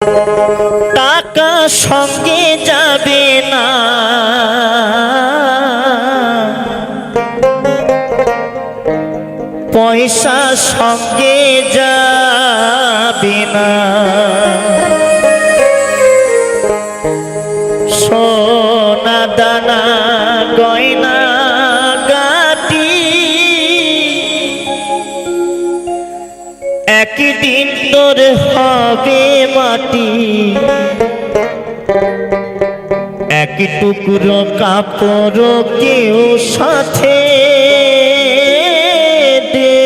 টাকা সঙ্গে যাবে না, পয়সা সঙ্গে যাবে না। সোনা দানা গয়না গাটি একদিন তোর হবে মাটি। এক টুকরো কাপড় কেউ সাথে দেবে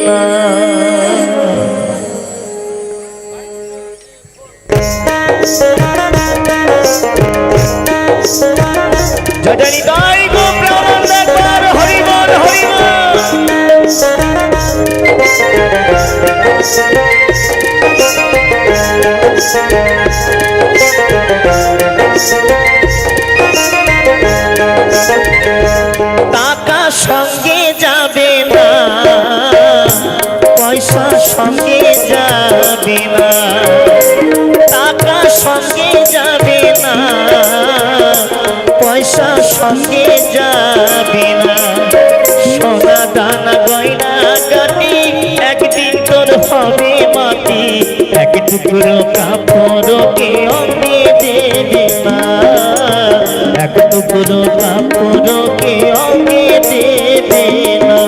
না। জটানি দাই গো প্রাণ একবার হরিবল হরিবল। টাকা সঙ্গে যাবে না, পয়সা সঙ্গে যাবে না। টাকা সঙ্গে যাবে না, পয়সা সঙ্গে যাবে না। সোনা দানা গয়না গাটি একদিন তোর হবে মাটি। এক টুকরো কাপড় কেউ দেবে না, এক টুকরো কাপড় কেউ দেবে না।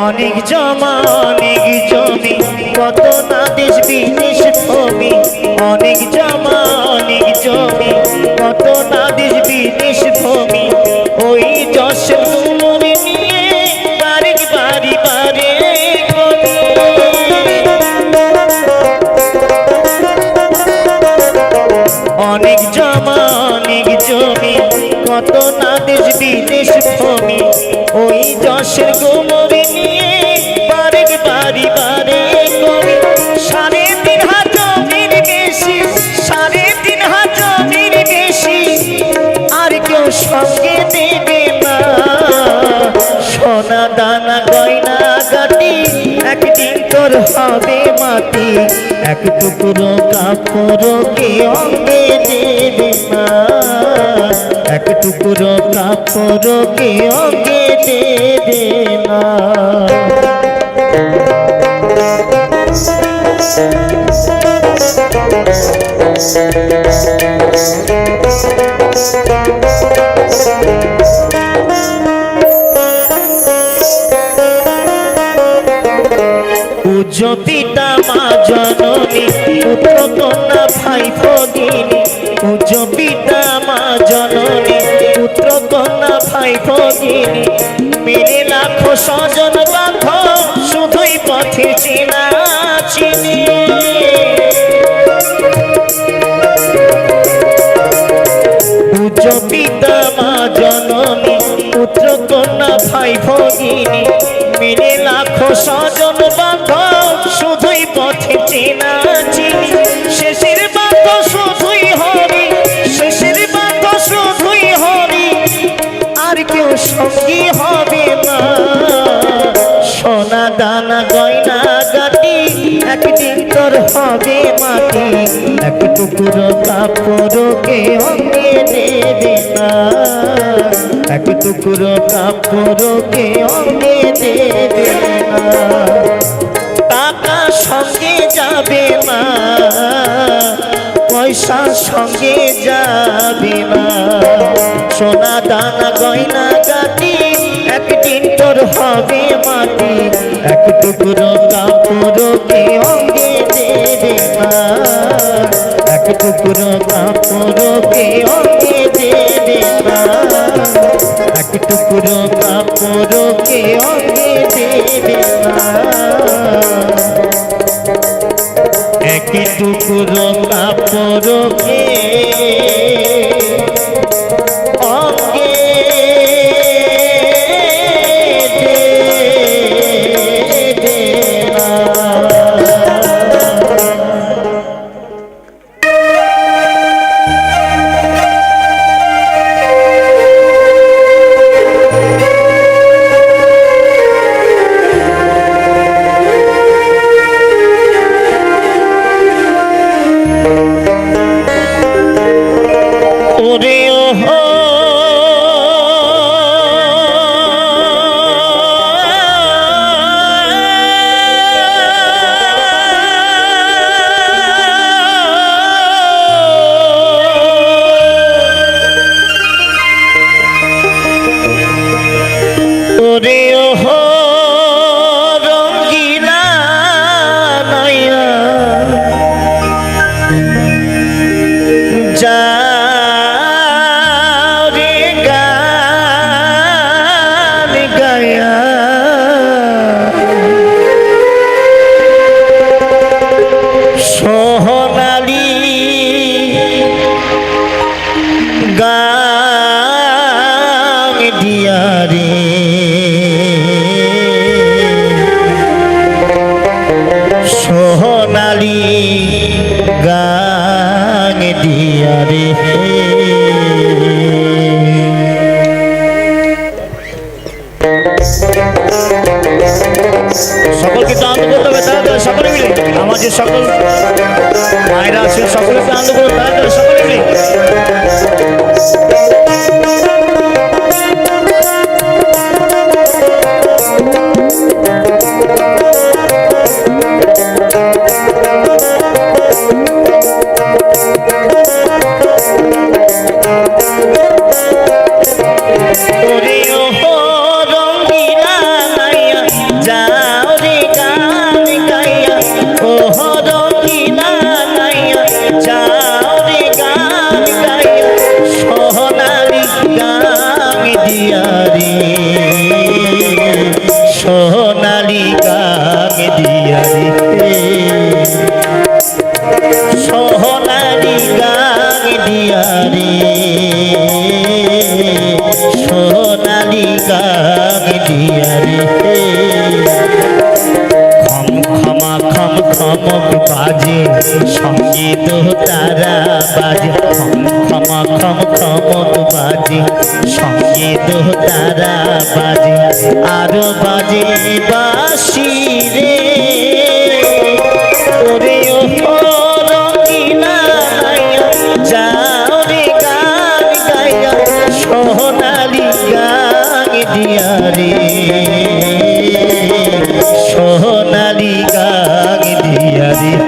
অনেক জমা অনেক জমি কত না দেশ বিদেশ ভূমি। অনেক জমা অনেক জমি কত না দেশ বিদেশ ভূমি। ওই যশ মনে নিয়ে বাড়ি বাড়ি বাড়ি অনেক জমা অনেক জমি কত না দেশ বিদেশ ভূমি। ওই যশের গোমরে নিয়ে বাড়ি বাড়ি বাড়ি কবি। 3.5 হাত জমির বেশি, 3.5 হাত জমির বেশি আর কেউ সঙ্গে দেবে না। সোনা দানা গয়না গাটি একদিন তোর হবে মাটি। এক টুকরো কাপড় কেউ দেবে না, এক টুকরো কাপড় কেউ দেবে না। পূজ্য পিতা মা জননী পুত্র কন্যা ভাই ভগিনী। পূজ্য পিতা মা জননী পুত্র কন্যা ভাই ভগিনী। মিলে লাখো স্বজন বান্ধব শুধুই পথে চেনা চিনি। পূজ্য পিতা মা জননী পুত্র কন্যা ভাই ভগিনী। মিলে লাখো স্বজন বান্ধব শুধুই পথে চেনা চিনি। শেষের বান্ধ শুধুই হরি, শেষের বান্ধ শুধুই হরি আর কেউ সঙ্গী হবে না। সোনা দানা গয়না গাটি একদিন তোর হবে মাটি। এক টুকরো কাপড় কেউ দেবে না, এক টুকরো কাপড় কেউ দেবে না। টাকা সঙ্গে যাবে না, পয়সা সঙ্গে যাবে না। সোনা দানা গয়না গাটি একদিন তোর হবে মাটি। এক টুকরো কাপড় কেউ দেবে না, এক টুকরো কাপড় কেউ দেবে না, এক টুকরো কাপড় কেউ দেবে না। এক টুকরো কাপড় অঙ্গে দেবে না। সোহনালি গান দিয়া রে সোহনালি গান দিয়া রে সকলকে তো আনন্দ করতে হবে তারা সকলে মিলে আমার যে সকল মায়েরা আছে সকলকে আনন্দ করতে তারা সকলে মিলে সোনালি গান দিয়া রে সোনালি গান দিয়া রে সোনালি গান দিয়া রে খম খমা খম খমক বাজে সঙ্গীত তারা বাজে খম খমা খম খমক বাজে সঙ্গীত তারা বাজে আরো বাজে বাঁশি রে ওরে ও রঙিনা গাইয়া যাও রে গান গাইয়া সোনালি গান দিয়া রে সোনালি গান দিয়া রে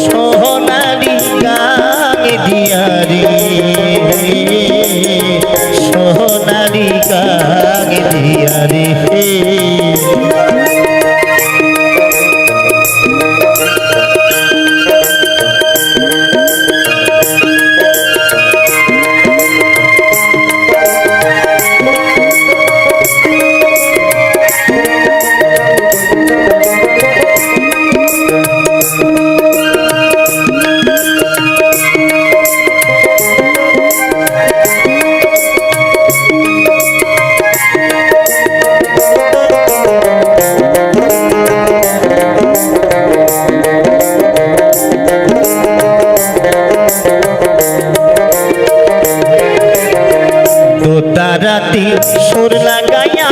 সোনালি গান দিয়া রে সোনালি গান দিয়া রে রাতে সুর লাগাইয়া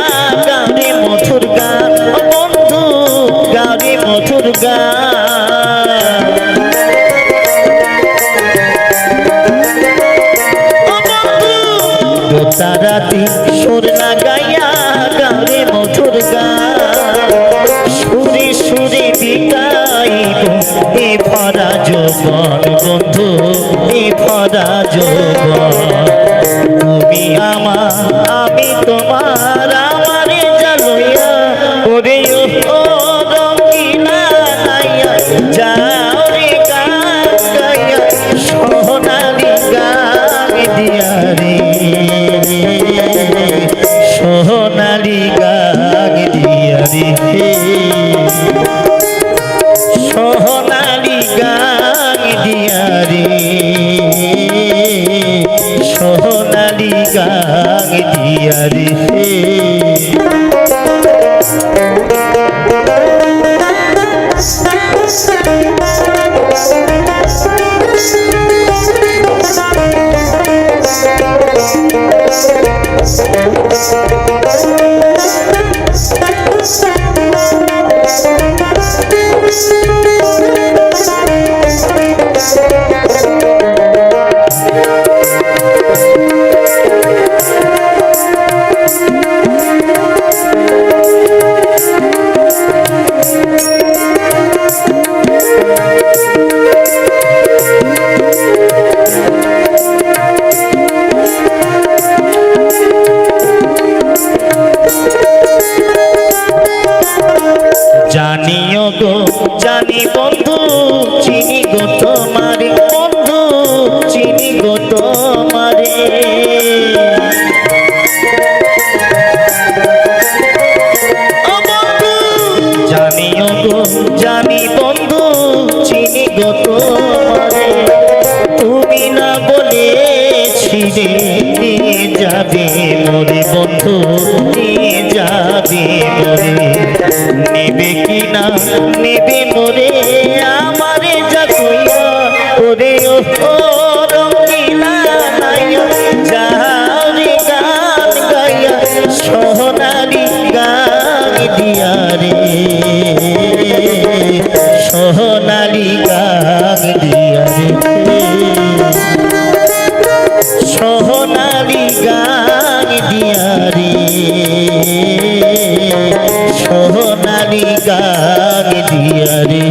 গানে মধুর গান বন্ধু গানে মধুর গান রাতে সুর লাগাইয়া গানে মধুর গান সুরে সুরে বিকাইব এ ভরা যৌবন বন্ধু এ ভরা যৌবন তুমি আমার আমি তোমার আমারে জালইয়া ওরে ও রঙিনা নাইয়া যাও রে গান গাইয়া সোনালি গান দিয়া রে সোনালি গান দিয়া রে সোনালি গান দিয়া রে সোনালি গান দিয়া রে জানিও গো জানি বন্ধু চিনি গো তোমারে বন্ধু চিনি গো তোমারে জানিও গো জানি নেবে মোরে আমারে যা কইয়া ওরে ও রঙিলা নাইয়া যাও রে গান গাইয়া সোনালি গান দিয়া রে সোনালি গান দিয়া রে সোনালি গান দিয়া রে সোনালি গান দিয়া রে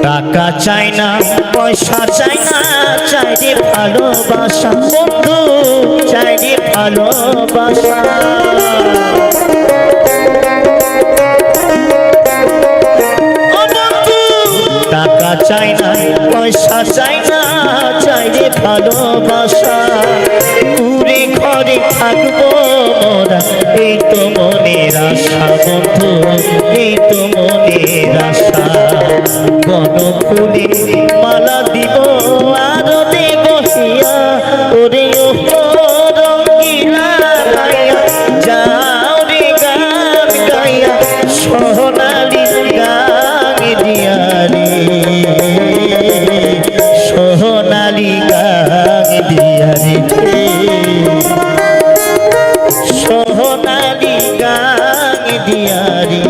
টাকা চাই না পয়সা চাই না চাই রে ভালোবাসা বন্ধু চাই রে ভালোবাসা টাকা চাই না পয়সা চাই না চাই রে ভালোবাসা উড়ে ঘরে থাকবো মোরা এই তো মনের আশা বন্ধু এই তো মনের আশা বনফুলে মালা দিব আরো দেব হিয়া ওরে ও রঙিলা গাইয়া যাও রে গান গাইয়া সোনালি গান দিয়া রে সোনালি গান দিয়া রে সোনালি গান দিয়া রে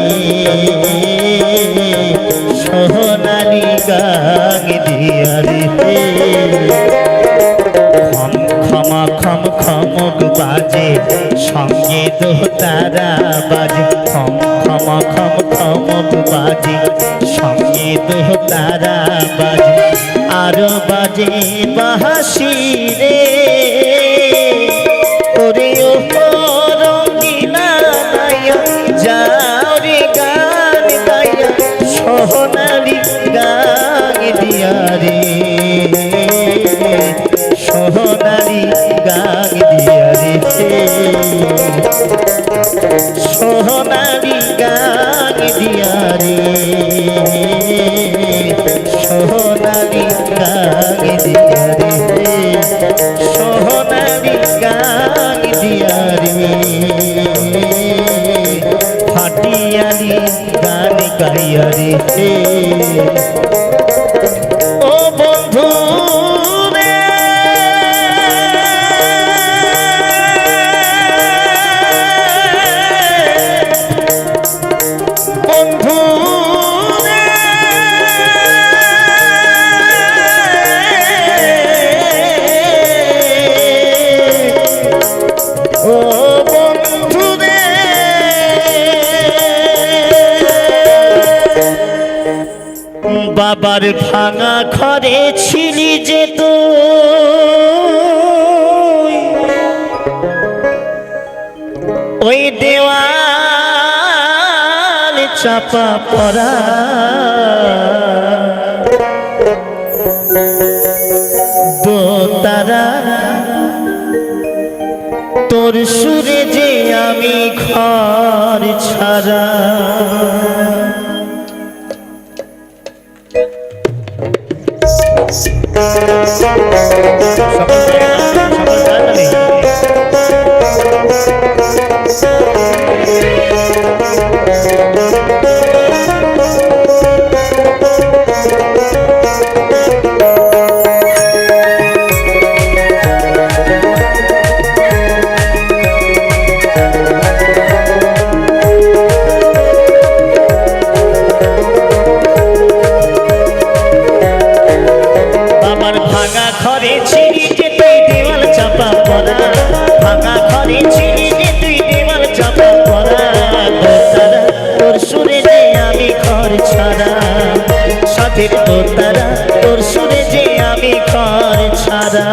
সোনালি গান দিয়া রে খম ক্ষমা খম খমক বাজে সঙ্গে দোতারা বাজে খম ক্ষমা খম খমক বাজে সঙ্গে দোতারা বাজে আরো বাজে বাহাসি রে ওরে ও রঙিলা নাইয়া যাও রে গান গাইয়া সোনালি গান দিয়া রে সোনালি গান দিয়া রে সোনালি গান দিয়া রে সোনালি গান দিয়া রে সোনালি গান দিয়া রে ফাটিয়ালি গান গাইয়া রে ও বন্ধু রে বন্ধু রে ও বন্ধু রে বাবার ভাঙা ঘরে ছিলি যে তুই ওই দেওয়াল চাপা পড়া দোতারা তোর সুরে যে আমি ঘর ছাড়া ভাঙা ঘরে ছিলি যে তুই দেওয়াল চাপা পড়া ভাঙা ঘরে ছিলি যে তুই দেওয়াল চাপা পড়া দোতারা তোর সুরে যে আমি ঘর ছাড়া সাথের দোতারা তোর সুরে যে আমি ঘর ছাড়া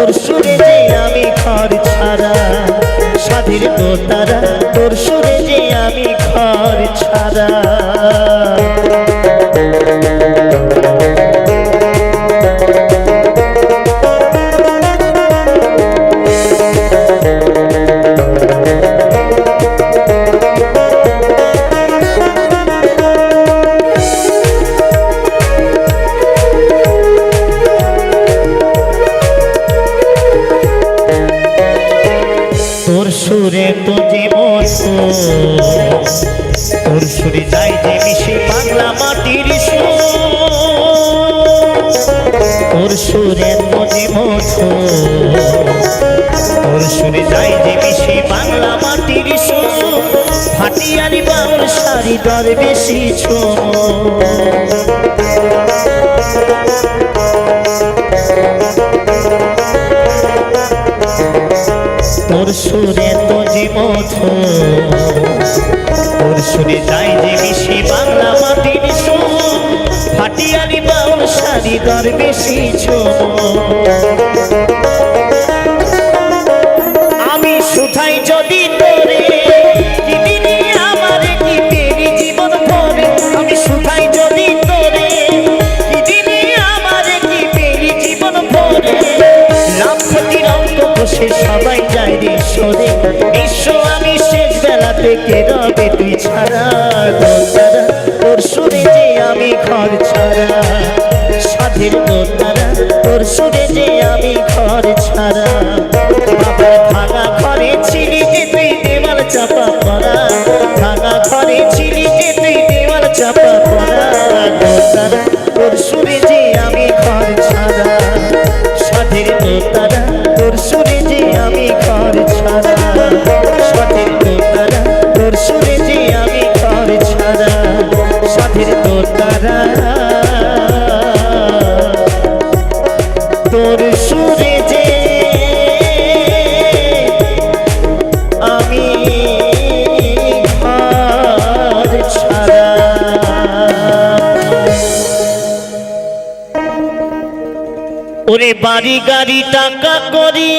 তোর সুরে যে আমি ঘর ছাড়া সাধের দোতারা তোর সুরে যে আমি ঘর ছাড়া তোর সুরে তো যে তোর সুরে যাই যে মিশে বাংলা মাটির তোর সুরে তো যে তোর সুরে যাই যে মিশে বাংলা মাটির ফাটিয়ারি বাউল সারি দর বেশি তোর সুরে তো যে তোর সুরে যাই যে মিশি বাংলা মাটির ফাটিয়ারি বাউল সারি দর বেশি আমি সুঠাই যদি তোরে আমার কি পেরি জীবন ভরে আমি সুঠাই যদি তোরে আমার কি পেরি জীবন ভরে রাম ক্ষতির অঙ্ক বসে সবাই যায় রে সরে এসো আমি শেষ বেলা থেকে রবে তুই ছাড়া দোতারা তোর সুরে যে আমি ঘর ছাড়া সাধের দোতারা তোর সুরে যে আমি ঘর ছাড়া বাবার ভাঙা ঘরে ছিলি যে তুই দেওয়াল চাপা পড়া ভাঙা ঘরে ছিলি যে তুই দেওয়াল চাপা পড়া দোতারা তোর সুরে যে আমি ঘর ছাড়া সাধের দোতারা তোর সুরে যে আমি ঘর ছাড়া সাধের দোতারা তোর সুরে যে আমি ঘর ছাড়া সাধের দোতারা তোর সুরে যে আমি ঘর ছাড়া ওরে বাড়ি গাড়ি টাকা করি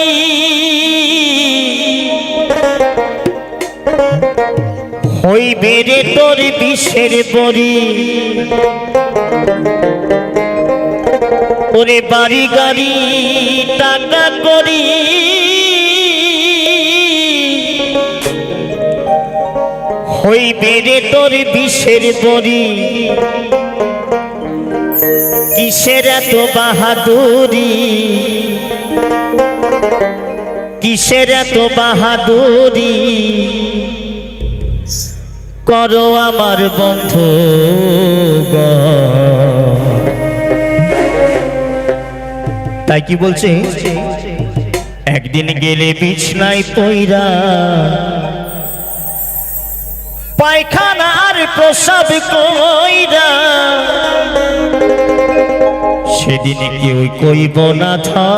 হইবে রে তোর বিষের বড়ি ওরে বাড়ি গাড়ি টাকা করি হইবে রে তোর বিষের বড়ি কিসের এত বাহাদুরি কিসের এত বাহাদুরি করো আমার বন্ধু তাই কি বলছে একদিন গেলে বিছনায় পইরা পায়খানার প্রসাব কইরা সেদিনে কেউ কইব না থা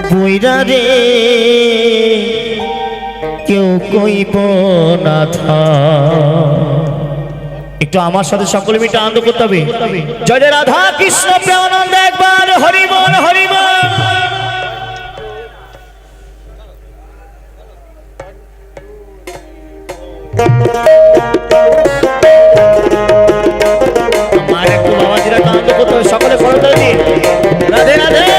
বইরা রে কেউ কইব না থা একটু আমার সাথে সকলে মিলে আনন্দ করতে হবে জয় জয় রাধা কৃষ্ণ প্রেমানন্দ একবার হরি বল হরি বল আমার একটু বাবাজিরা আনন্দ করতে হবে সকলে করতে দিন রাধে রাধে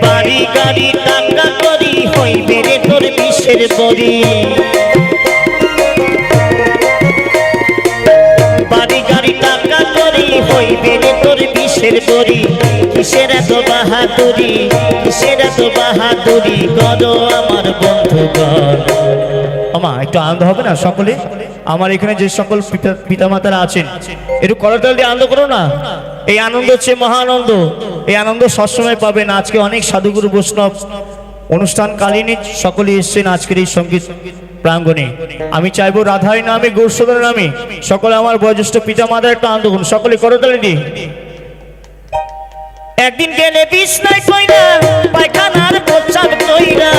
বাড়ি গাড়ি টাকা করি হইবে রে তোর বিষের বড়ি বাড়ি গাড়ি টাকা করি হইবে রে তোর বিষের বড়ি কিসের এত বাহাদুরি কিসের এত বাহাদুরি করো আমার বন্ধুগণ আমা একটু আনন্দ হবে না সকলে আমার এখানে যে সকল পিতামাতারা আছেন একটু করতাল দিয়ে আনন্দ করো না এই আনন্দ হচ্ছে মহানন্দ এই আনন্দ সবসময় পাবেন আজকে অনেক সাধুগুরু বৈষ্ণব অনুষ্ঠানকালীন সকলে এসেছেন আজকের এই সঙ্গীত প্রাঙ্গণে আমি চাইবো রাধাই নামে গৌরসোদরের নামে সকলে আমার বয়োজ্যেষ্ঠ পিতামাতার একটা আনন্দ করুন সকলে করতালি দিয়ে একদিন গেলে বিছনায় কইরা পায়খানার প্রস্রাব কইরা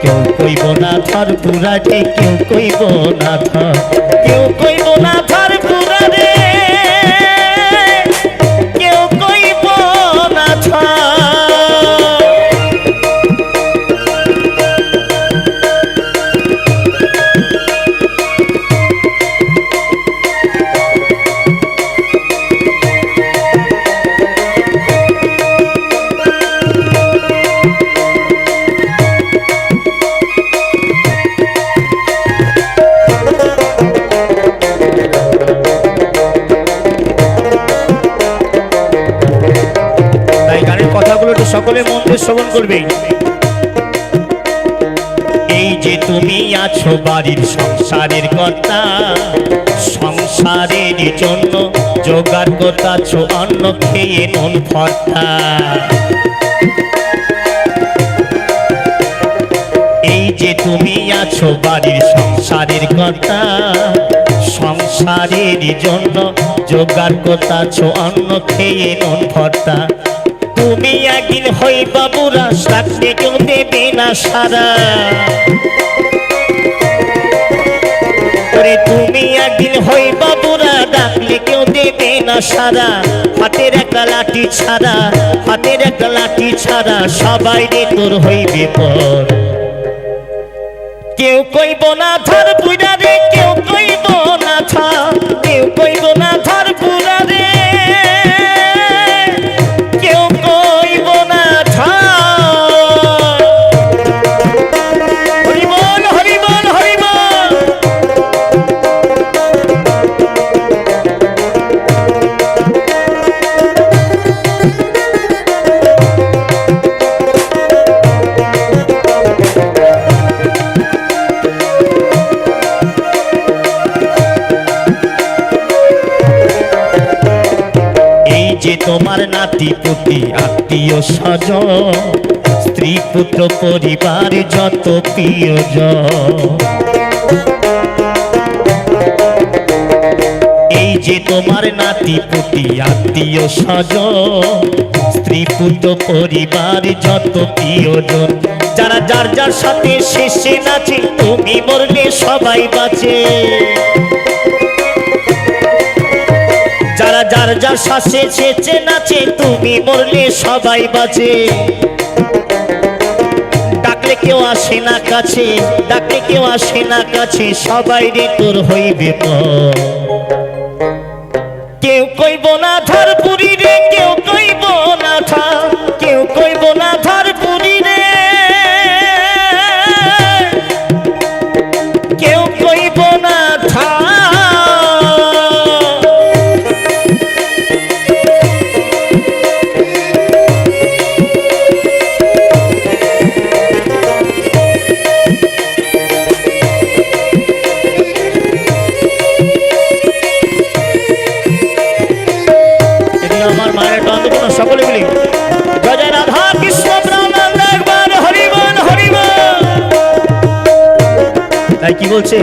কেউ কইব না ধর পুরা রে কেউ কইব না ধর কেউ কইব না ধর পুরা রে কেউ কইব না ধর সকলে মন দিয়ে শ্রবণ করবে। এই যে তুমি আছো বাড়ির সংসারের কর্তা, সংসারের জন্য জোগাড় করতাছো অন্ন খেয়ে নুন ভর্তা। এই যে তুমি আছো বাড়ির সংসারের কর্তা, সংসারের জন্য জোগাড় করতাছো অন্ন খেয়ে নুন ভর্তা। তুমি একদিন হইবা বুড়া, সাথে কেউ দেবে না সারা। তুমি একদিন হইবা বুড়া, ডাকলে কেউ দেবে না সারা। হাতের একটা লাঠি ছাড়া, হাতের একটা লাঠি ছাড়া সবাই রে তোর হইবে পর। কেউ কইব না ধর বুড়া রে, কেউ কইব না ধর, কেউ কইব না ধর বুড়া রে, তোমার নাতি পুতি আত্মীয় স্বজন, স্ত্রী পুত্র পরিবার যত প্রিয়জন। এই যে তোমার নাতি পুতি আত্মীয় স্বজন, স্ত্রী পুত্র পরিবার যত প্রিয়জন। যারা যার যার সাথে শেষে নাচে, তুমি মরলে সবাই বাঁচে। যারা যার যার শ্বাসে ছেচে নাচে, তুমি মরলে সবাই বাঁচে। ডাকলে কেউ আসে না কাছে, ডাকলে কেউ আসে না কাছে, সবাই রে তোর হইবে পর। কেউ কইব না ধর পুরি রে, কেউ কইব না ধর, কেউ কইব না ধর পুরি রে, কেউ কইব না ধর। আমার মায়ের বান্ধব সকলে মিলে জয় জয় রাধা কৃষ্ণ প্রাণানন্দ একবার হরিবল হরিবল। তাই কি বলছে,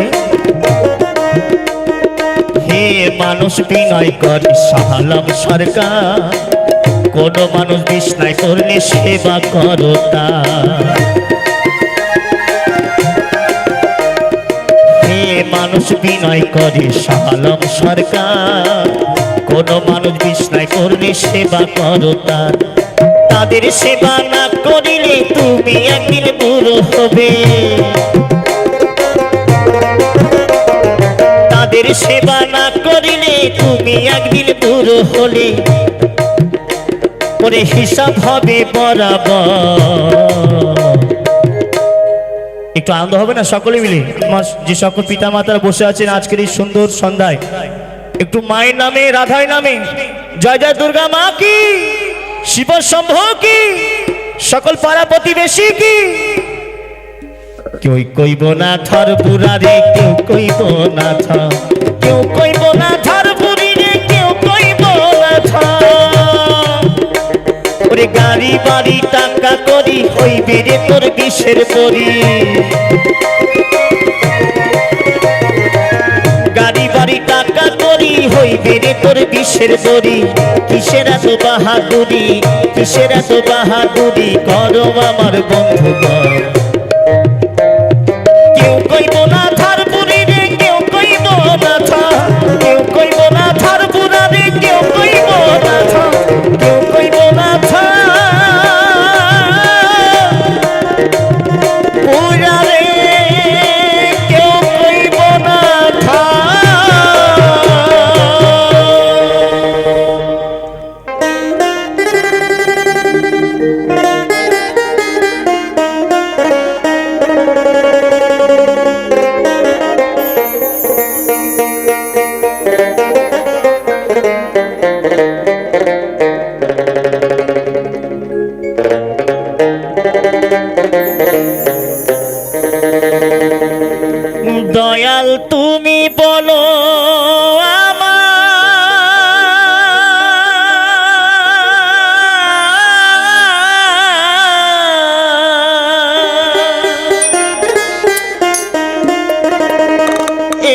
হে মানুষ বিনয় কর সাহালাম সরকার, কোন মানুষ বিষ্ণায় করলে সেবা করো তা। হে মানুষ বিনয় করে সাহালাম সরকার, কোন মানুষ বিষ্ণায় করলে সেবা করো তার। তাদের সেবা না করিলে তুমি একদিন বুড়ো হবে। তাদের সেবা না করিলে তুমি একদিন বুড়ো হলে পরে হিসাব হবে বরাবর। একটু আনন্দ হবে না সকলে মিলে? যে সকল পিতা মাতারা বসে আছেন আজকের এই সুন্দর সন্ধ্যায়, একটু মায়ের নামে রাধার নামে জয় জয় দুর্গা মা কি, শিব শম্ভ কি, সকল পাড়া প্রতিবেশী কি। কেউ কইব না ধর বুড়া রে, কেউ কইব না ধর, কেউ কইব না ধর বুড়ি রে, কেউ কইব না ধর। ওরে গাড়ি বাড়ি টাকা করি হইবে রে তোর বিষের পরি। গাড়ি বাড়ি টাকা করি হইবে কেড়ে তোর বিশ্বের দড়ি, কিসের এত বাহাদুরি, কিসের এত বাহাদুরি করো আমার বন্ধুগণ। কেউ কইব না থার বুড়ি রে, কেউ কইব না থা, কেউ কইব না থার বুড়া রে, কেউ কইব না থা, কেউ কইব না থা বুড়া রে, কেউ কইব না থা। দয়াল তুমি বলো আমার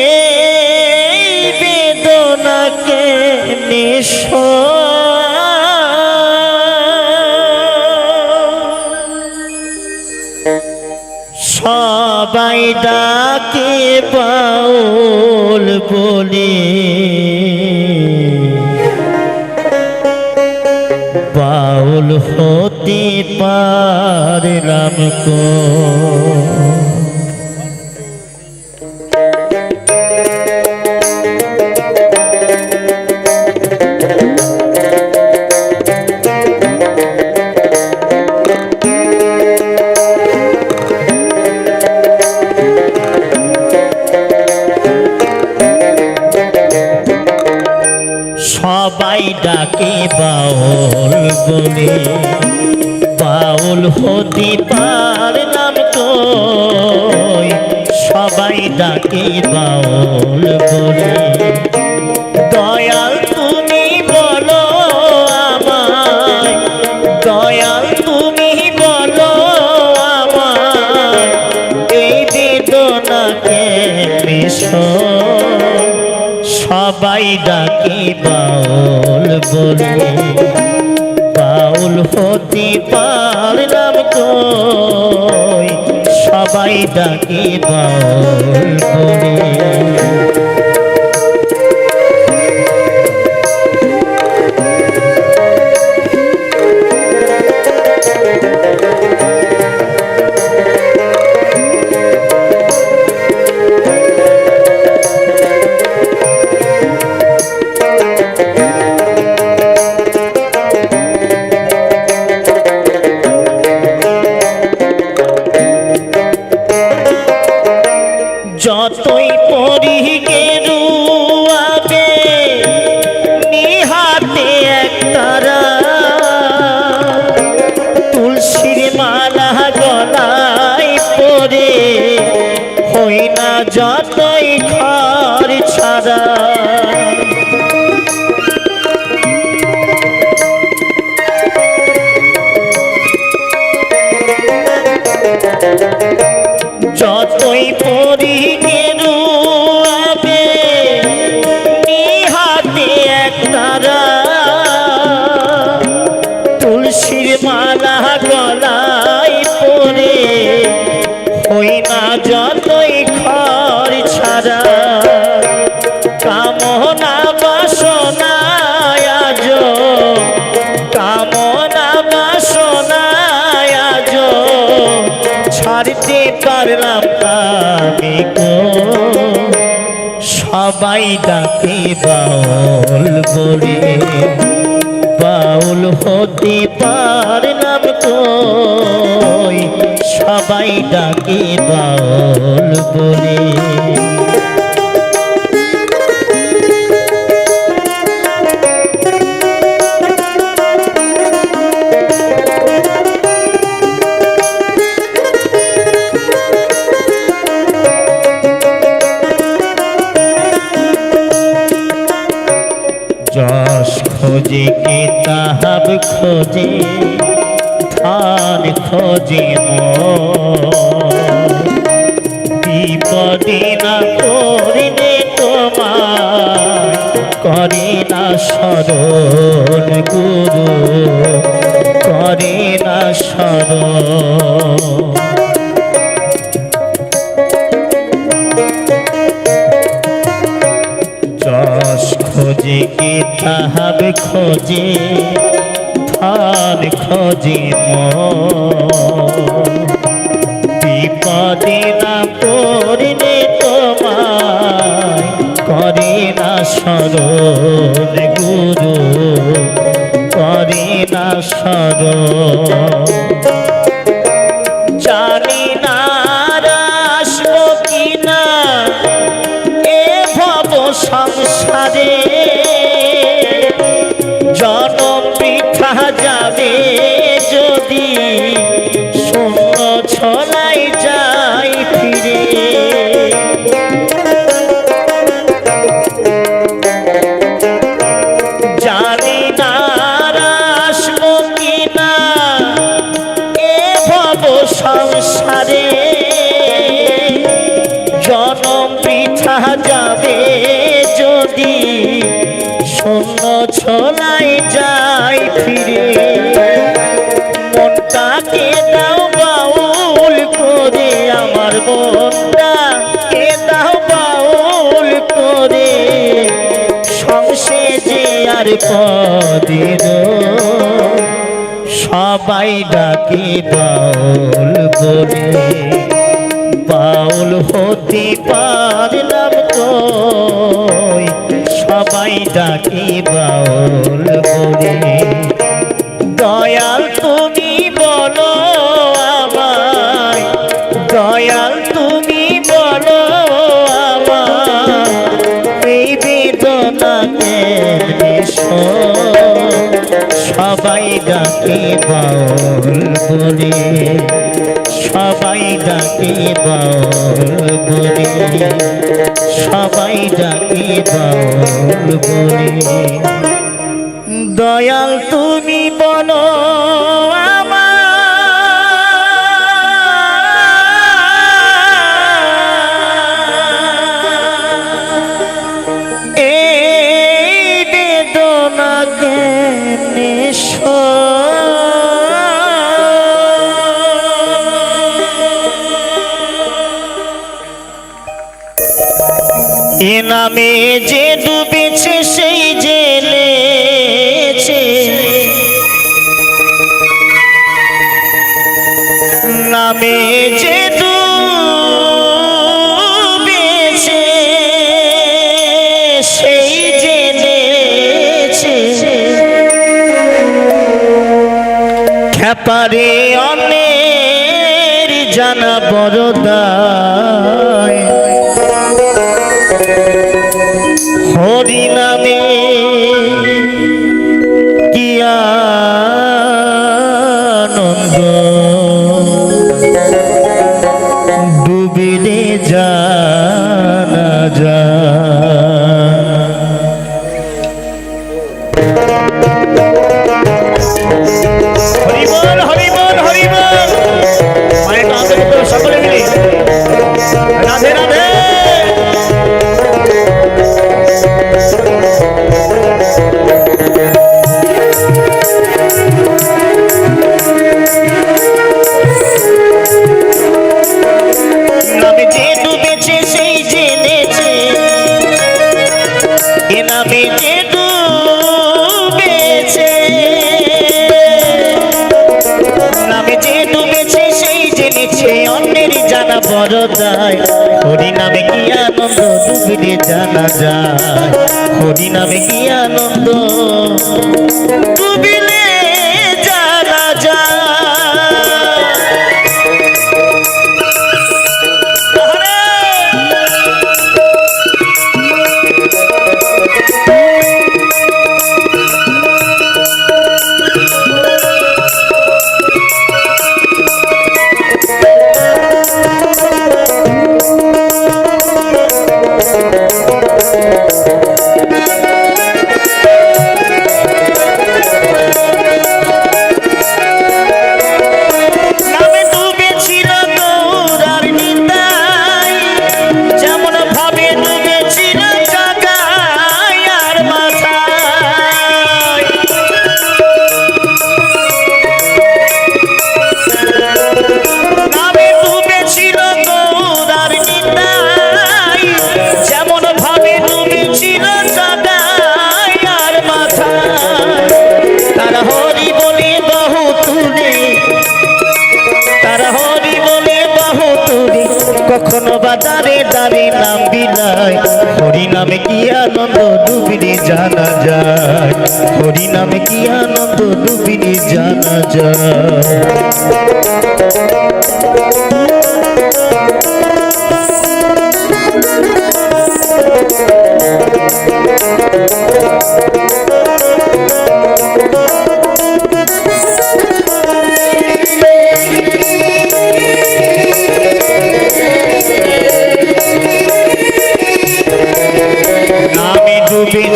এই বেদনাকে নিঃস্ব সবাই ডাকে বাউল বলে, বাউল হতে পারলাম কো। সবাই ডাকে বাউল বলে, বাউল হতে পারলাম কই। সবাই ডাকে বাউল বলে, দয়াল তুমি বলো আমায়, দয়াল তুমি বলো আমায় এই বেদনাকে মিশো। সবাই ডাকে বাউল বলে, বাউল হতে পারলাম কই। সবাই ডাকে বাউল বলে। যতই পরি গেরুয়াবে নিহাতে একতারা, তুলসীর মালা গলায় পরে হই না যতই ঘর ছাড়া। যতই পরি গেরুয়াবে নিহাতে একতারা, তুলসীর মালা গলায় পরে হই না যতই ঘর ছাড়া। কামনা বাসনা আজ, কামনা বাসনা আজ ছাড়তে পারলাম আমি গো। সবাই ডাকে বাউল বলে, বাউল হতে পারলাম কই। সবাই ডাকে বাউল বলে। যশ খোঁজে কে তাহাব খোঁজে, ধান খোঁজে বিপদে না পড়লে তোমার করে না স্মরণ গুরু করে না স্মরণ। যশ খোঁজে কিতাব খোঁজে ধন খোঁজে বিপদে না পড়লে তোমায় করে না স্মরণ গুরু করে না স্মরণ। জানি না আসবো কিনা এ ভব সংসারে, জনম বৃথা যাবে যদি শূন্য ছলাই যাই ফিরে। জানি না আসবো কিনা এ ভব সংসারে, জনম বৃথা যাবে যদি শূন্য ছলাই যাই ফিরে। মনটাকে দাও বাউল করে আমার মনটাকে দাও বাউল করে, সংসেজে আর পদের সবাই ডাকে বাউল বলে। বাউল হতে পারলাম কই সবাই ডাকে বাউল বলে। দয়াল তুমি বলো আমায়, দয়াল তুমি বলো আমায়, এই বেদনা কেমনে সবাই ডাকে বাউল বলে। সবাই ডাকে বাউল বলে, সবাই ডাকে বাউল বলে। দয়াল তুমি বলো আমার, এই বেদনা কেমনে এ নামে যে ডুবেছে সেই জেলেছে, নামে যে ডুবেছে সেই জেলেছে। খ্যাপারে অনেক জানা বড় দায়, হরি নামে কি আনন্দ, ডুবিলে জানা যায়। হরি বল হরি বল হরি বল। মায়ের কাছে সকলে মিলে রাধে রাধে। নামে যে ডুবেছে সেই জেনেছে, এ নামে যে ডুবেছে, নামে যে ডুবেছে সেই জেনেছে, অন্যের জানা বড় দায়। হরি নামে কি আনন্দ, ডুবিলে জানা যায়। হরি নামে কি আনন্দ, ডুবিলে জানা যায়। দারে নাম বিলাই হরি নামে কি আনন্দ ডুবিনি জানা যায় হরি নামে কি আনন্দ ডুবিনি জানা যায়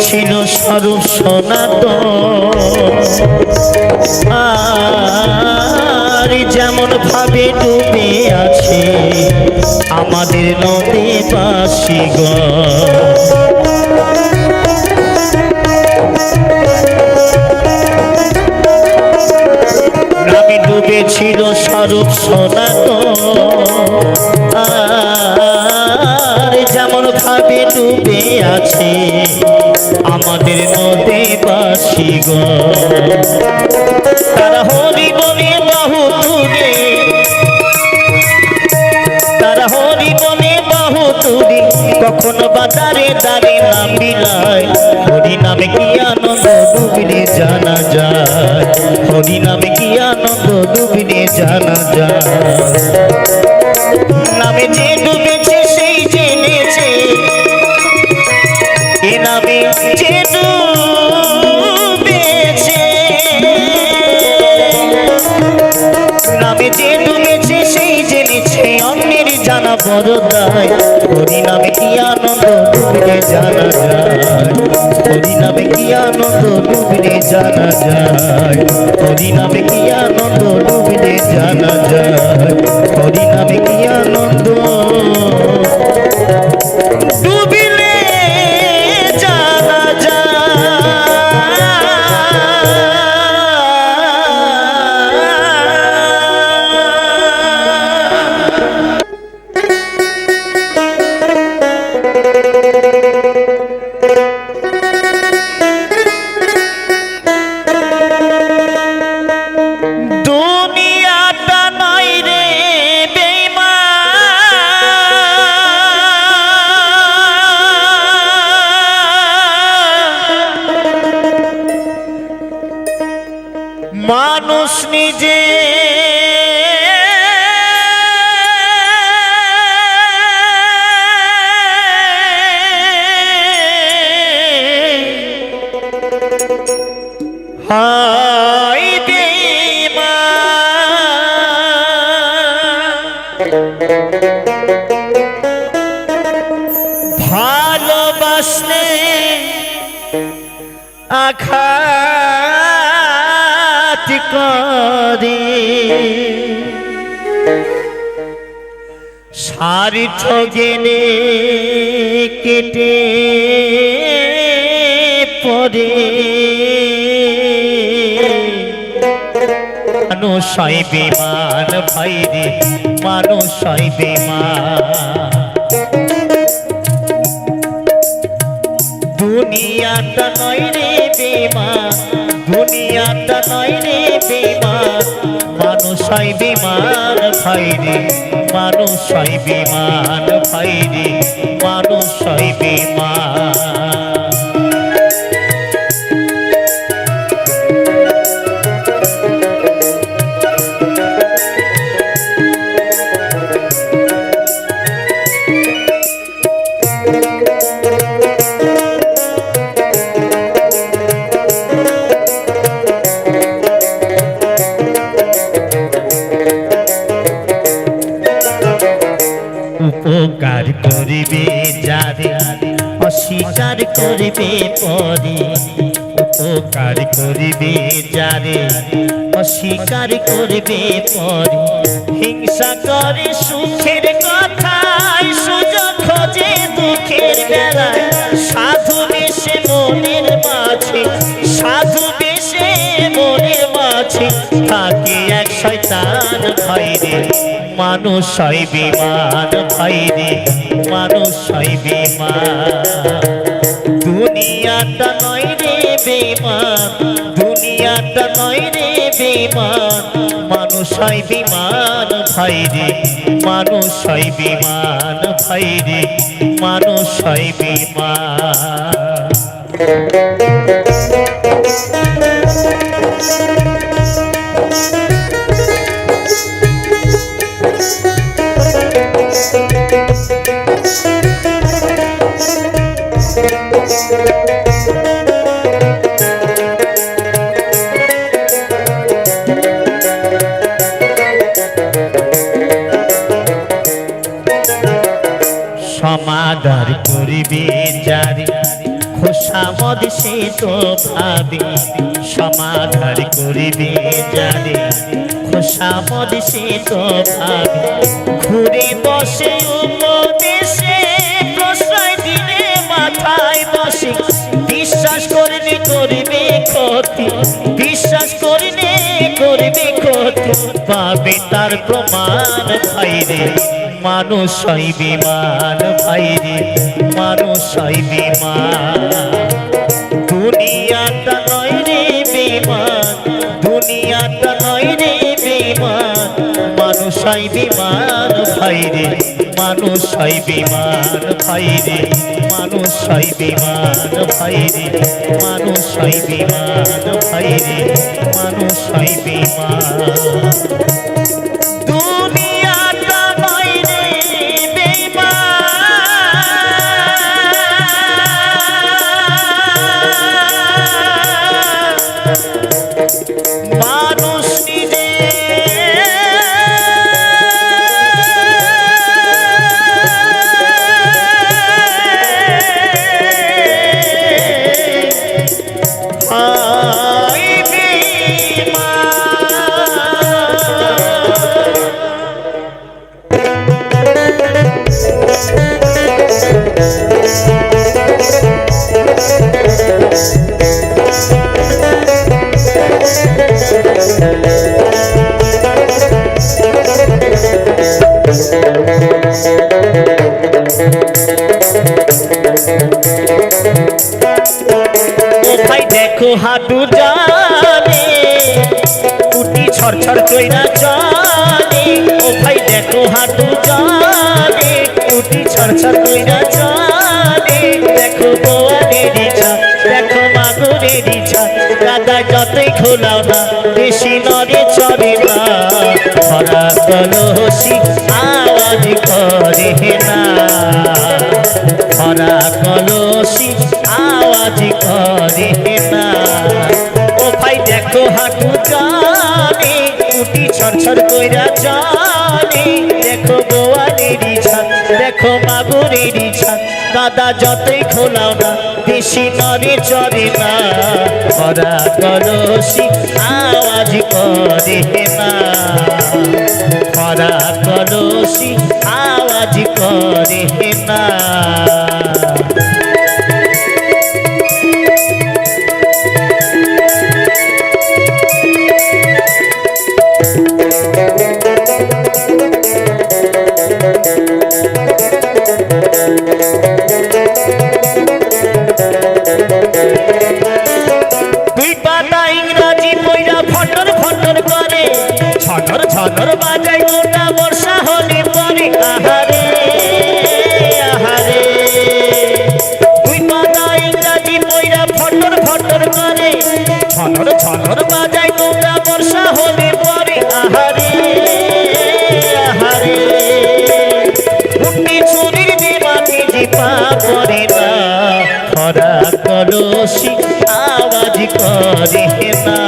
ছিল স্বরূপ সনাতন আর যেমন ভাবে ডুবে আছে আমাদের নদী বাসীগণ নামে ডুবেছিল স্বরূপ সনাতন আর যেমন ভাবে ডুবে আছে আমাদের নদী বাসীগণ তারা হরি বনে বাহু তুলে তারা হরি বনে বাহু তুলে কখনো বা দারে দারে নাম বিলায় হরি নামে কি আনন্দ ডুবিনে জানা যায় হরি নামে কি আনন্দ ডুবিনে জানা যায় নামে যে ডুবেছে সেই জেনেছে এ নামে যে ডুবেছে নামে যে ডুবেছে সেই জেনেছে অন্যের জানা বড় দায় হরি নামে কি আনন্দ ডুবিনে জানা যায় হরি নামে কি আনন্দ ডুবিনে জানা যায় হরি নামে কি আনন্দ ডুবিনে জানা যায় হরি নামে কি আনন্দ ডুবিলে জানা দুনিয়াটা নয় রে মানুষ নিজে হায় ভালোবাসলে আঘাত করে স্বার্থ গেলে কেটে পড়ে মানুষ হয় বেমান ভাই রে মানুষ হয় বেমান দুনিয়াটা নয় রে বেমান দুনিয়াটা নয় রে বেমান মানুষ হয় বেমান ভাই রে মানুষ হয় বেমান ভাই রে মানুষ হয় বেমান উপকার করিবে যারে অস্বীকার করিবে পরে উপকার করিবে যারে অস্বীকার করিবে পরে হিংসা করে সুখের কথায় সুযোগ খোঁজে দুঃখের বেলায় সাধু বেশে মনের মাঝে সাধু বেশে মনের মাঝে থাকে এক শয়তান ভাই রে মানুষ হয় বেমান ভাই রে মানুষ হয় বেমান দুনিয়াটা নয় রে বেমান দুনিয়াটা নয় রে বিমান, মানুষ হয় বিমান ভাই রে, মানুষ হয় বিমান ভাই রে, মানুষ হয় বিমান। সমাদর করিবে যারে খোসামদ সে তো ভাবে, সমাদর করিবে যারে খোসামদ সে তো ভাবে, ঘুরে বসে উপদেশে প্রশ্রয় দিলে মাথায় বসে, বিশ্বাস করলে করবে ক্ষতি, বিশ্বাস করলে করবে ক্ষতি, পাবে তার প্রমাণ ভাই রে, মানুষ হয় বিমান ভাই রে, মানুষ হয় বিমান। দুনিয়াটা নয় রে বিমান, দুনিয়াটা নয় রে বিমান, মানুষ হয় বিমান ভাই রে, মানুষ হয় বিমান ভাই রে, মানুষ হয় বিমান ভাই রে, মানুষ হয় বিমান ভাই রে, মানুষ হয় বিমান। দুনিয়াটা নয় রে বেঈমান, মানুষ নিজে ভাই দেখো হাঁটু জানে উটি ছড়ছড় কইরা চলে, ও ভাই দেখো হাঁটু জানে উটি ছড়ছড় কইরা চলে, দেখো বোয়ালের ছাপ, দেখো মাগুরের ছাপ, কাদা যতই খোলাও না বেশি নড়ে চড়ে না, ভরা কলসি আওয়াজ করে না, ভরা কলসি আওয়াজ করে না। ও ভাই দেখো হাঁটু জানে উটি ছড়ছড় কইরা চলে, দেখো বোয়ালের ছাপ, দেখো মাগুরের ছাপ, কাদা যতই খোলাও না বেশি নড়ে চড়ে না, ভরা কলসি আওয়াজ করে না, ভরা কলসি আওয়াজ করে না। দুই পাতা ইংরাজি বইরা ফটর ফটর করে, ছটর ছটর বাজায় মোটা বর্ষা হলে পরে, আহারে আহারে। দুই পাতা ইংরাজি বইরা ফটর ফটর করে, ছটর ছটর বাজায় মোটা বর্ষা হলে পরে, আহারে আহারে। উঠি চুরির দেবাকে জিপা করে না, ভরা কলসি আওয়াজ করে না,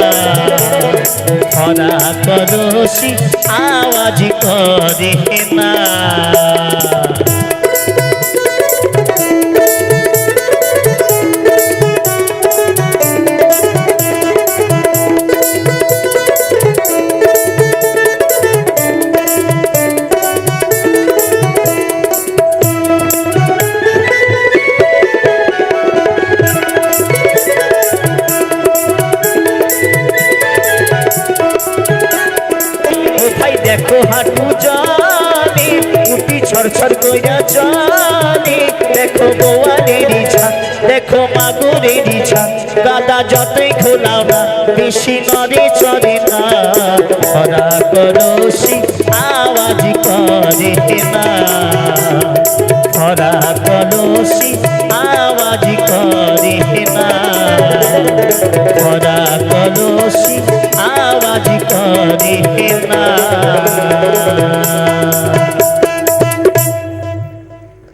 ভরা কলসি আওয়াজ করে না। দেখো হাঁটু জানে উটি ছড়ছড় কইরা চলে, দেখো বোয়ালের ছাপ, দেখো মাগুরেরই ছান গাদা যতই খোলাও না বেশি নড়ে চড়ে না ধরা কলসি আওয়াজ করে না ধরা কলসি আওয়াজ করে না ধরা কলসি আওয়াজ করে না।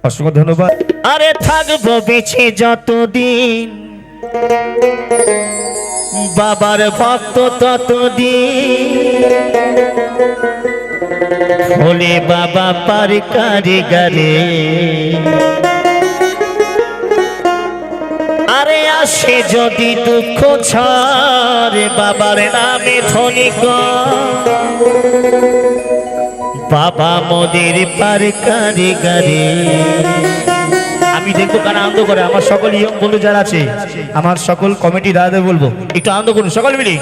অসংখ্য ধন্যবাদ। আরে থাকবো বেঁচে যতদিন বাবার ভক্ত ততদিন হলে বাবা পার কারিগরে আরে আসে যদি দুঃখ ছাড় বাবার নামে ধনিক বাবা মোদের পার কারিগরে। আমি দেখবো কারা আনন্দ করে আমার সকল ইয়ং বন্ধু যারা আছে আমার সকল কমিটি দাদাদের বলবো একটু আনন্দ করুন সকল মিলে।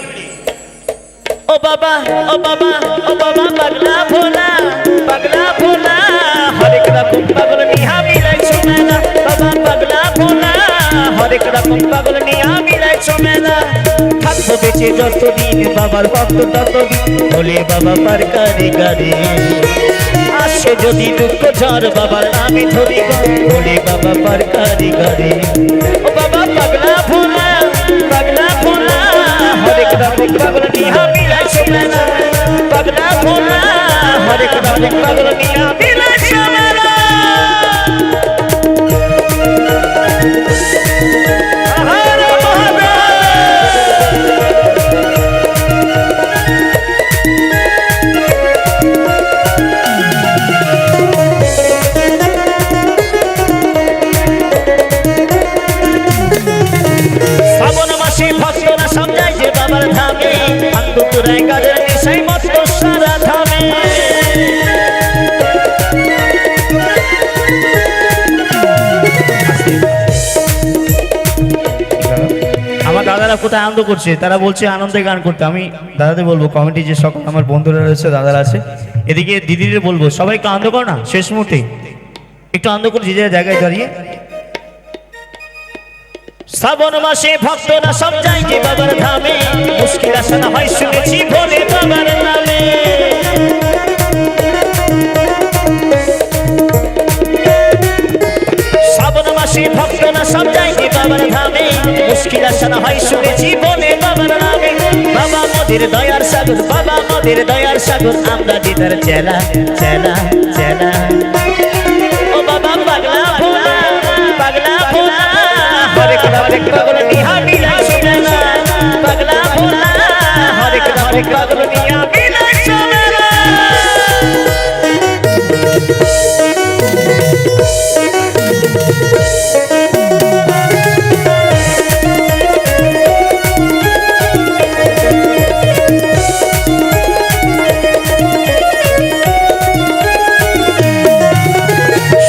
ও বাবা ও বাবা ও বাবা পাগলা ভোলা হরেক রকম পাগল নিহা মিলাইছো মেলা বাবা পাগলা ভোলা হরেক রকম পাগল নিহা মিলাইছো মেলা থাকবো বেঁচে যতদিন বাবার ভক্ত ততদিন বলে বাবা পার কারিগরে আসে যদি দুঃখ ঝড় বাবার নামে ধরি বলে বাবা পার কারিগরে। ও বাবা পাগলা ভোলা হরেক রকম পাগল নিহা মিলাইছো মেলা পাগলা ভোলা হরেক রকম পাগল নিহা মিলাইছো মেলা। ভক্তরা সমঝাই যে বাবার ধামে আন্দুরাই গাজর নিশাই মত সারা ধামে আমার দাদারা কোথায় আনন্দ করছে তারা বলছে আনন্দে গান করতে। আমি দাদাদের বলবো কমিটি যে সকল আমার বন্ধুরা রয়েছে দাদারা আছে এদিকে দিদিদের বলবো সবাই একটু আনন্দ করো না শেষ মুহূর্তে একটু আনন্দ করে যে জায়গায় দাঁড়িয়ে। শ্রাবণ মাসে ভক্তরা সব যায় যে বাবার ধামে মুশকিল আসানা হয় শুনেছি বলে বাবার নামে শ্রাবণ মাসে ভক্তরা সব যায় যে বাবার ধামে মুশকিল আসানা হয় শুনেছি বলে বাবার নামে বাবা মোদের দয়ার সাগর বাবা মোদের দয়ার সাগর আমরা দিদার চেলা চেলা চেলা। ও বাবা পাগলা ভোলা হরেক রকম পাগল নিহা মিলাইছো মেলা পাগলা ভোলা হরেক রকম পাগল নিহা মিলাইছো মেলা।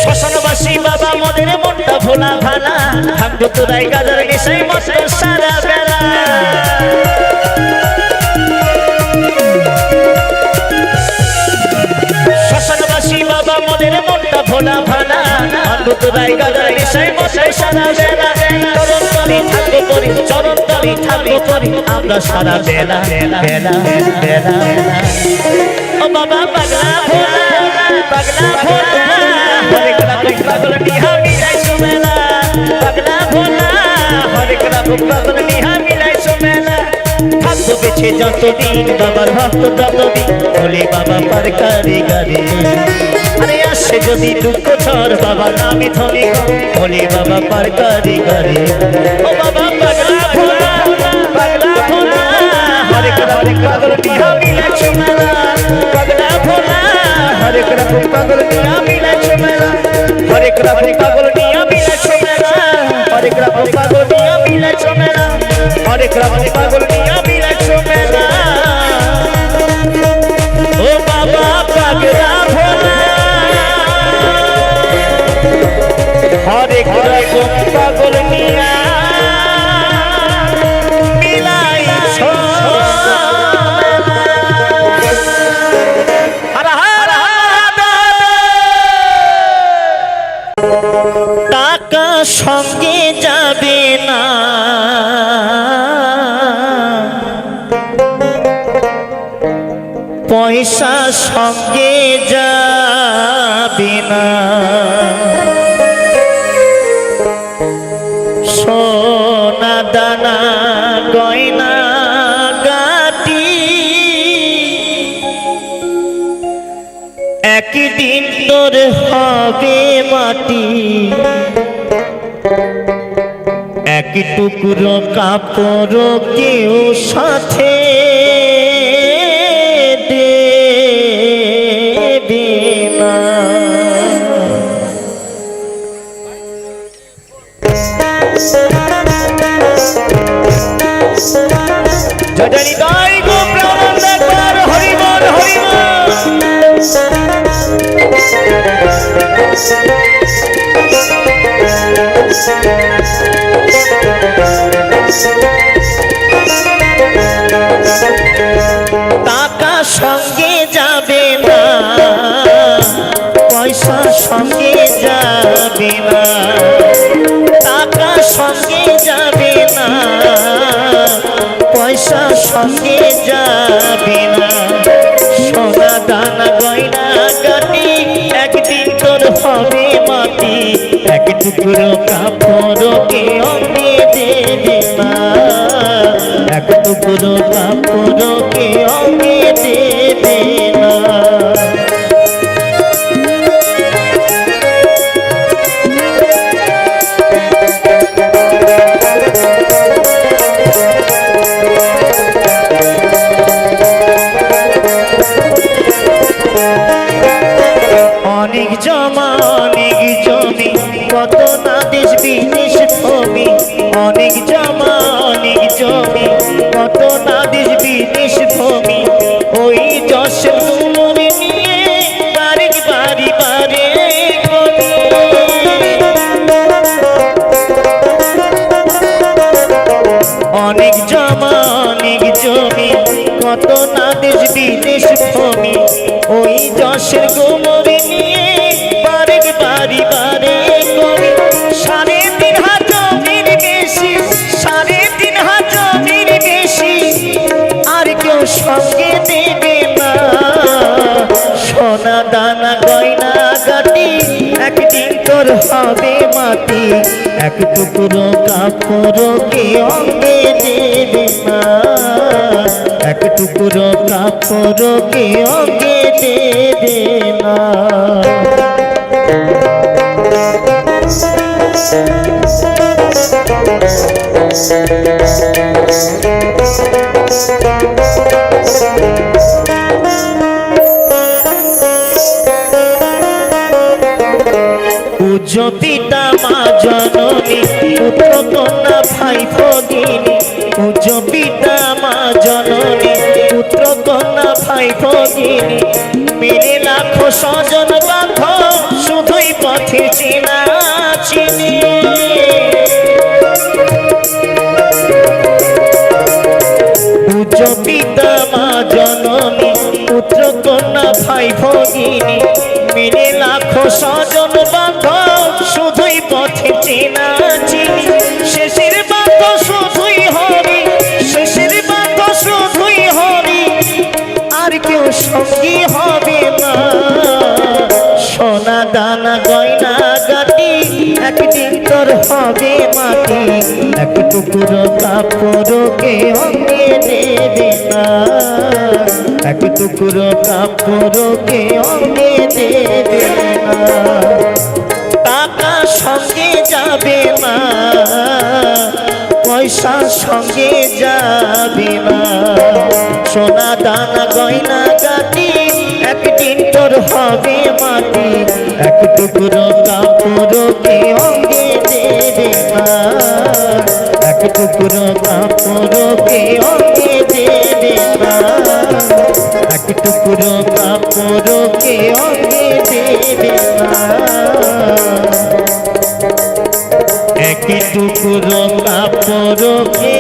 শ্মশানবাসী বাবা মোদের মনটা ভোলা ভালা থাকবো তোরাই গাজর নিশাই মত সারা বেলা শ্মশানবাসী বাবা মোদের মনটা ভোলা ভালা থাকবো তোরাই গাজর নিশাই মত সারা বেলা চরণ তলি থাকবো করি আমরা সারা বেলা বেলা বেলা। ও বাবা পাগলা ভোলা হরেক রকম পাগল নিহা মিলাইছো মেলা পাগলা ভোলা হরেক রকম পাগল নিহা মিলাইছো মেলা থাকবো বেঁচে যতদিন বাবার ভক্ত ততদিন বলে বাবা পার কারিগরে আরে আসে যদি দুঃখ ঝড় বাবার নামে ধনি বলে বাবা পার কারিগরে। ও বাবা পাগলা ভোলা হরেক রকম পাগল নিহা মিলাইছো মেলা পাগলা ভোলা হরেক রকম পাগল নিহা মিলাইছো মেলা হরেক রকম পাগল নিহা মিলাইছো মেলা হরেক রকম পাগল নিহা মিলাইছো মেলা হরেক রকম পাগল নিহা মিলাইছো মেলা। ও বাবা পাগলা ভোলা হরেক রকম পাগল নিহা মিলাইছো টাকা সঙ্গে যাবে পয়সা সঙ্গে যাবে না, সোনা দানা গয়না গাটি একদিন তোর হবে মাটি। এক টুকরো কাপড় কেউ সাথে দেবে না। জয়দানি দাই গো প্রাণ একবার হরিবল হরিবল। টাকা সঙ্গে যাবে না, পয়সা সঙ্গে যাবে না, টাকা সঙ্গে যাবে না, পয়সা সঙ্গে যাবে না, সোনা দানা গয়না গাটি একদিন তোর হবে মাটি। এক টুকরো কাপড় কেউ দেবে না, এক টুকরো কাপড় কেউ দেবে না। অনেক জমা অনেক জমি কত না দেশ বিদেশ ভূমি, অনেক জমা অনেক জমি কত না দেশ বিদেশ ভূমি, ওই যশের মনে নিয়ে বাড়ি বাড়ি বাড়ি অনেক জমা অনেক জমি কত না দেশ বিদেশ ভূমি, ওই যশের গুমরে নিয়ে বাড়ি বাড়ি বাড়ি করি। 3.5 হাত জমির বেশি, 3.5 হাত জমির বেশি আর কেউ সঙ্গে দেবে না, সোনা দানা গয়না গাটি একদিন তোর হবে মাটি। এক টুকরো কাপড় কেউ দেবে না, এক টুকরো কাপড় কেউ দেবে না। পূজ্য পিতা মা জননী পুত্র কন্যা ভাই ভগিনী, পূজ্য পিতা মা জননী পুত্র কন্যা ভাই ভগিনী, মেরে লাখো স্বজন বান্ধব শুধুই পথে চেনা চিনি। পূজ্য পিতা মা জননী পুত্র কন্যা ভাই ভগিনী, মেরে লাখো স্বজন বান্ধব শুধুই পথে চেনা চিনি। শেষের বান্ধ শুধুই হরি, শেষের বান্ধ শুধুই হরি আর কেউ সঙ্গী হবে না, সোনা দানা গয়না গাটি একদিন তোর হবে মাটি। এক টুকরো কাপড় কেউ দেবে না, এক টুকরো কাপড় কেউ দেবে না, টাকা সঙ্গে যাবে না, পয়সা সঙ্গে যাবে না, সোনা দানা গয়না গাটি একদিন তোর হবে মাটি। এক টুকরো কাপড় কেউ দেবে না, এক টুকরো কাপড় কেউ দেবে না, এক টুকরো কাপড় কেউ দেবে না, এক টুকরো কাপড় কে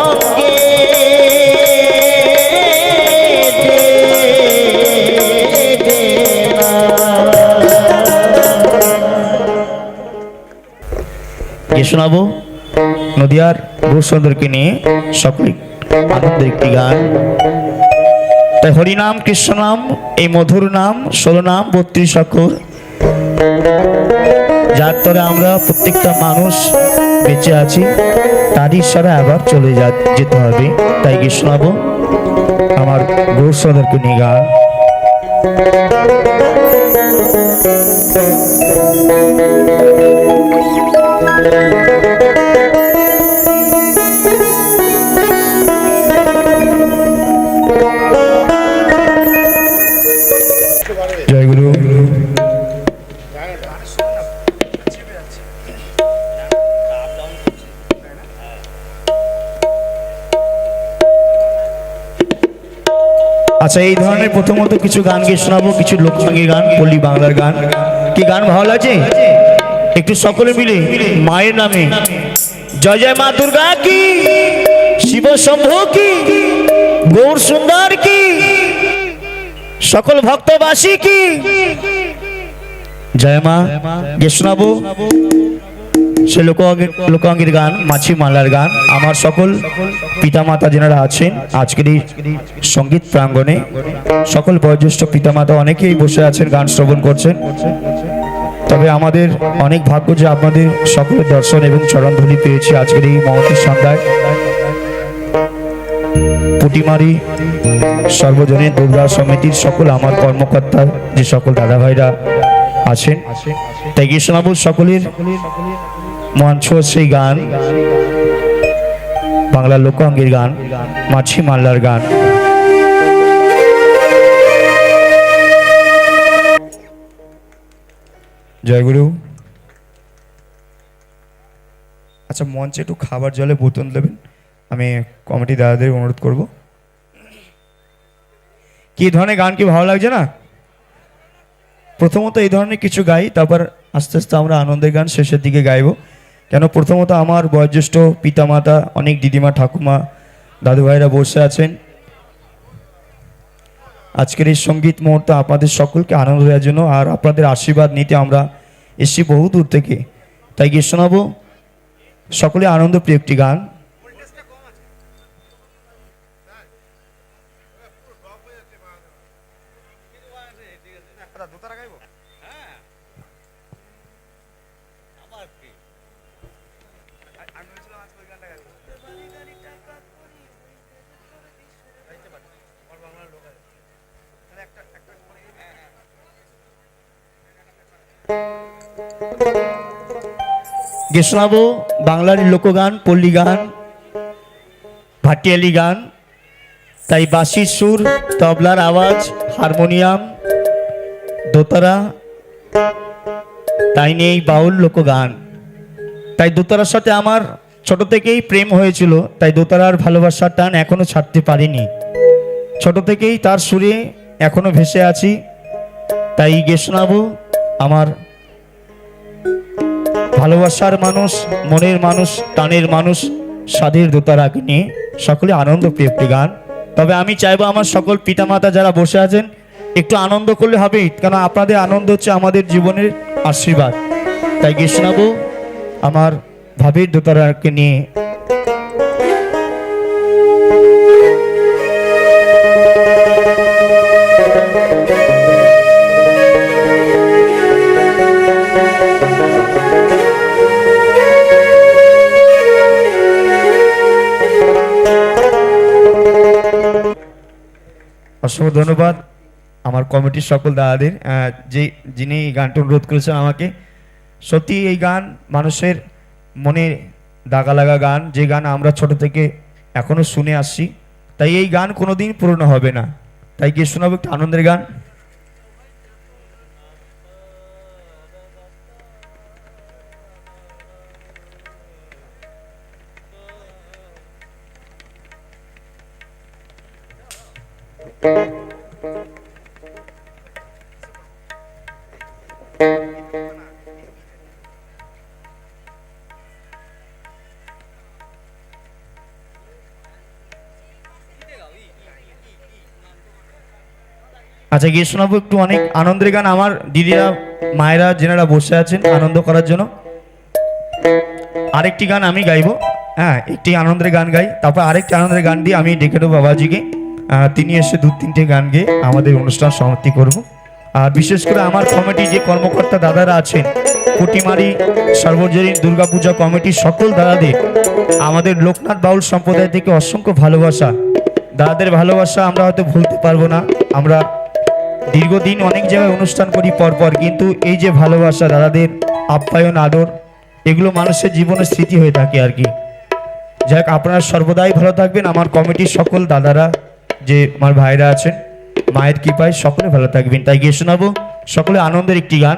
অঙ্গে দেবে না। শোনাবো নদিয়ার ভূষণদেরকে নিয়ে সকলে আনন্দের একটি গান। তাই হরিনাম কৃষ্ণ নাম, এই মধুর নাম, 16 নাম 32 অক্ষর, যার তরে আমরা প্রত্যেকটা মানুষ বেঁচে আছি, তারই ঈশ্বরে আবার চলে যেতে হবে। তাই গিয়ে শোনাবো আমার গৌরসদেরকে নিয়ে গান। জয় গুরু। আচ্ছা, এই ধরনের প্রথমত কিছু গান গিয়ে শোনাবো, কিছু লোকসঙ্গীত গান, পল্লী বাংলার গান। কি গান ভালো লাগছে? একটু সকলে মিলে মায়ের নামে জয় জয় মা দুর্গা কি, শিব শম্ভু কি, গৌর সুন্দর কি, সকল ভক্তবাসী কি, জয় মা গিয়ে শোনাবো সে লোকাঙ্গের গান, মাছি মালার গান। আমার সকল পিতামাতা যেনারা আছেন আজকের এই সঙ্গীত প্রাঙ্গণে, সকল বয়োজ্যেষ্ঠ পিতামাতা অনেকেই বসে আছেন, গান শ্রবণ করছেন। তবে আমাদের অনেক ভাগ্য যে আপনাদের সকলের দর্শন এবং চরণধুলি পেয়েছি আজকের এই মহতী সন্ধ্যায়। পুটিমারি সর্বজনীন দুর্গা সমিতির সকল আমার কর্মকর্তা যে সকল দাদা ভাইরা আছেন, তাই গিয়ে শোনাবো সকলের মঞ্চ সেই গান, বাংলা লোকাঙ্গের গান, মাছি মাল্লার গান। জয়গুরু। আচ্ছা, মঞ্চে একটু খাবার জলে বোতল দেবেন, আমি কমিটি দাদাদের অনুরোধ করব। কি ধরনের গান কি ভালো লাগছে না? প্রথমত এই ধরনের কিছু গাই, তারপর আস্তে আস্তে আমরা আনন্দের গান শেষের দিকে গাইব। কেন প্রথমত আমার বয়োজ্যেষ্ঠ পিতামাতা, অনেক দিদিমা ঠাকুমা দাদু ভাইরা বসে আছেন। আজকের এই সঙ্গীত মুহূর্ত আপনাদের সকলকে আনন্দ দেওয়ার জন্য আর আপনাদের আশীর্বাদ নিতে আমরা এসেছি বহু দূর থেকে। তাই গিয়ে শোনাবো সকলে আনন্দপ্রিয় একটি গান। গিয়ে শোনাবো বাংলার লোকগান, পল্লী গান, ভাটিয়ালি গান। তাই বাঁশির সুর, তবলার আওয়াজ, হারমোনিয়াম, দোতারা, তাই নেই বাউল লোকগান। তাই দোতারার সাথে আমার ছোট থেকেই প্রেম হয়েছিল, তাই দোতারার ভালোবাসার টান এখনো ছাড়তে পারিনি। ছোট থেকেই তার সুরে এখনো ভেসে আছি। তাই গিয়ে শোনাবো আমার ভালোবাসার মানুষ, মনের মানুষ, টানের মানুষ, স্বাদের দোতারাকে নিয়ে সকলে আনন্দ প্রিয় একটি গান। তবে আমি চাইবো আমার সকল পিতামাতা যারা বসে আছেন একটু আনন্দ করলে হবে, কারণ আপনাদের আনন্দ হচ্ছে আমাদের জীবনের আশীর্বাদ। তাই গিয়ে শোনাবো আমার ভাবির দোতারাকে নিয়ে। অসংখ্য ধন্যবাদ আমার কমিটির সকল দাদাদের, যিনি এই গানটা অনুরোধ করেছেন আমাকে। সত্যি এই গান মানুষের মনে দাগা লাগা গান, যে গান আমরা ছোট থেকে এখনো শুনে আসছি। তাই এই গান কোনোদিন পুরনো হবে না। তাই গিয়ে শোনাবো একটা আনন্দের গান। আচ্ছা, গিয়ে শোনাবো একটু অনেক আনন্দের গান আমার দিদিরা মায়েরা যেনারা বসে আছেন আনন্দ করার জন্য। আরেকটি গান আমি গাইবো, হ্যাঁ, একটি আনন্দের গান গাই, তারপর আরেকটি আনন্দের গান দিয়ে আমি ডেকে দেবো বাবাজিকে। তিনি এসে 2-3টে গান গেয়ে আমাদের অনুষ্ঠান সমাপ্তি করব। আর বিশেষ করে আমার কমিটি যে কর্মকর্তা দাদারা আছেন, কুটিমারি সর্বজনীন দুর্গাপূজা কমিটির সকল দাদাদের আমাদের লোকনাথ বাউল সম্প্রদায় থেকে অসংখ্য ভালোবাসা। দাদাদের ভালোবাসা আমরা হয়তো ভুলতে পারবো না। আমরা দীর্ঘদিন অনেক জায়গায় অনুষ্ঠান করি পরপর, কিন্তু এই যে ভালোবাসা, দাদাদের আপ্যায়ন, আদর, এগুলো মানুষের জীবনের স্মৃতি হয়ে থাকে আর কি। যাই হোক, আপনারা সর্বদাই ভালো থাকবেন। আমার কমিটির সকল দাদারা, যে আমার ভাইরা আছেন, মায়ের কৃপায় সকলে ভালো থাকবেন। তাই গিয়ে শোনাবো সকলে আনন্দের একটি গান।